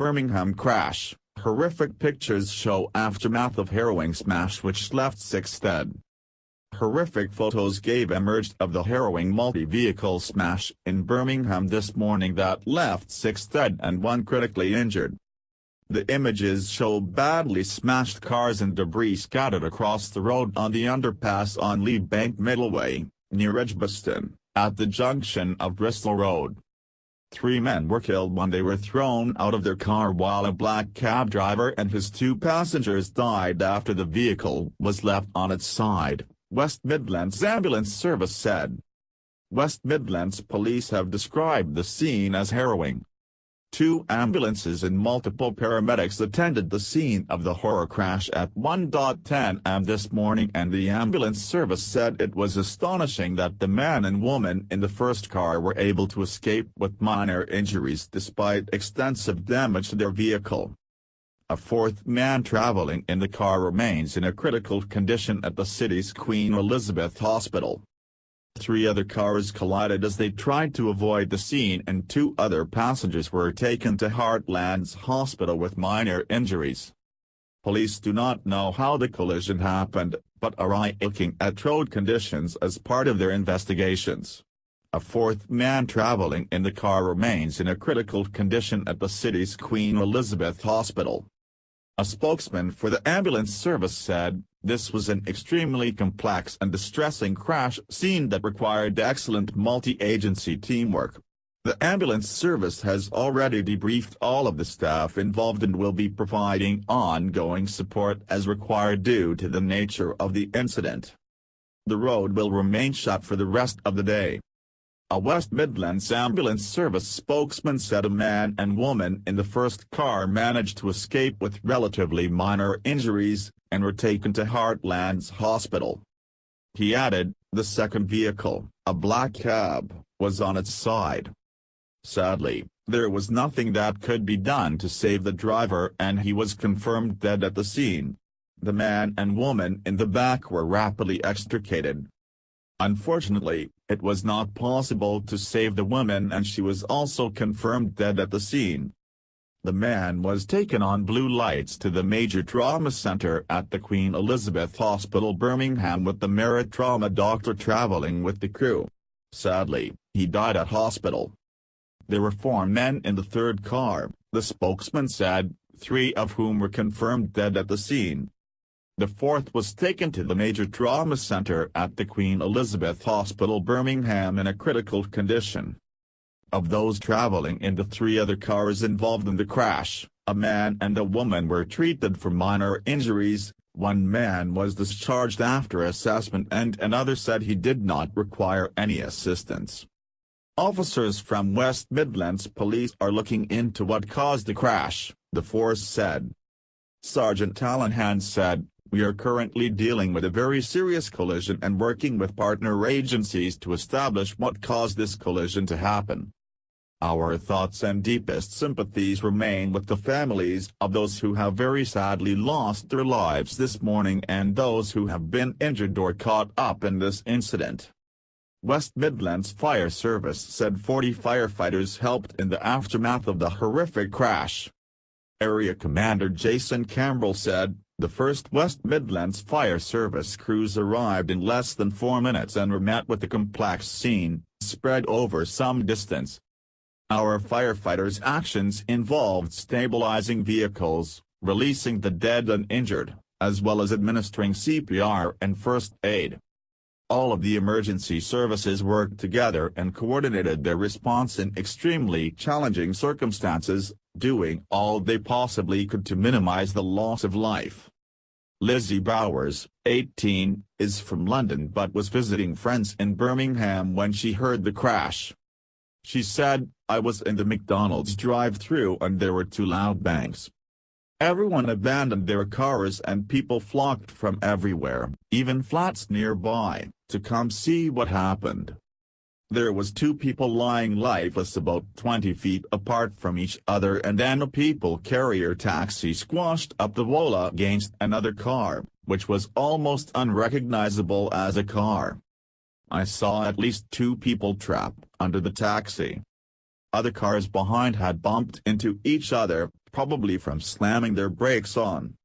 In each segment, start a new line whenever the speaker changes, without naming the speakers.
Birmingham crash. Horrific pictures show aftermath of harrowing smash which left 6 dead. Horrific photos emerged of the harrowing multi-vehicle smash in Birmingham this morning that left 6 dead and 1 critically injured. The images show badly smashed cars and debris scattered across the road on the underpass on Lee Bank Middleway, near Edgbaston, at the junction of Bristol Road. 3 men were killed when they were thrown out of their car, while a black cab driver and his 2 passengers died after the vehicle was left on its side, West Midlands Ambulance Service said. West Midlands police have described the scene as harrowing. 2 ambulances and multiple paramedics attended the scene of the horror crash at 1:10 am this morning, and the ambulance service said it was astonishing that the man and woman in the first car were able to escape with minor injuries despite extensive damage to their vehicle. A 4th man traveling in the car remains in a critical condition at the city's Queen Elizabeth Hospital. 3 other cars collided as they tried to avoid the scene, and 2 other passengers were taken to Heartlands Hospital with minor injuries. Police do not know how the collision happened, but are looking at road conditions as part of their investigations. A 4th man traveling in the car remains in a critical condition at the city's Queen Elizabeth Hospital. A spokesman for the ambulance service said, "This was an extremely complex and distressing crash scene that required excellent multi-agency teamwork. The ambulance service has already debriefed all of the staff involved and will be providing ongoing support as required due to the nature of the incident. The road will remain shut for the rest of the day." A West Midlands Ambulance Service spokesman said a man and woman in the first car managed to escape with relatively minor injuries, and were taken to Heartlands Hospital. He added, the second vehicle, a black cab, was on its side. Sadly, there was nothing that could be done to save the driver, and he was confirmed dead at the scene. The man and woman in the back were rapidly extricated. Unfortunately, it was not possible to save the woman, and she was also confirmed dead at the scene. The man was taken on blue lights to the Major Trauma Center at the Queen Elizabeth Hospital Birmingham, with the Merit trauma doctor traveling with the crew. Sadly, he died at hospital. There were 4 men in the third car, the spokesman said, 3 of whom were confirmed dead at the scene. The 4th was taken to the Major Trauma Center at the Queen Elizabeth Hospital Birmingham in a critical condition. Of those traveling in the 3 other cars involved in the crash, a man and a woman were treated for minor injuries. 1 man was discharged after assessment and another said he did not require any assistance. Officers from West Midlands Police are looking into what caused the crash, the force said. Sergeant Callahan said, "We are currently dealing with a very serious collision and working with partner agencies to establish what caused this collision to happen. Our thoughts and deepest sympathies remain with the families of those who have very sadly lost their lives this morning and those who have been injured or caught up in this incident." West Midlands Fire Service said 40 firefighters helped in the aftermath of the horrific crash. Area Commander Jason Campbell said, "The first West Midlands Fire Service crews arrived in less than 4 minutes and were met with a complex scene, spread over some distance. Our firefighters' actions involved stabilizing vehicles, releasing the dead and injured, as well as administering CPR and first aid. All of the emergency services worked together and coordinated their response in extremely challenging circumstances, doing all they possibly could to minimize the loss of life." Lizzie Bowers, 18, is from London but was visiting friends in Birmingham when she heard the crash. She said, "I was in the McDonald's drive-thru and there were 2 loud bangs. Everyone abandoned their cars and people flocked from everywhere, even flats nearby, to come see what happened. There was 2 people lying lifeless about 20 feet apart from each other, and then a people carrier taxi squashed up the wall against another car, which was almost unrecognizable as a car. I saw at least 2 people trapped under the taxi. Other cars behind had bumped into each other, probably from slamming their brakes on.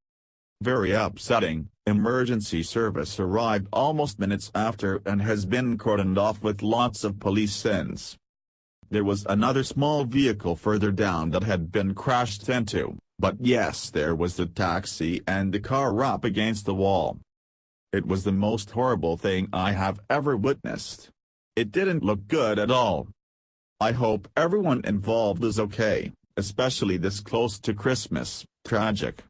Very upsetting. Emergency service arrived almost minutes after and has been cordoned off with lots of police since. There was another small vehicle further down that had been crashed into, but yes, there was the taxi and the car up against the wall. It was the most horrible thing I have ever witnessed. It didn't look good at all. I hope everyone involved is okay, especially this close to Christmas. Tragic.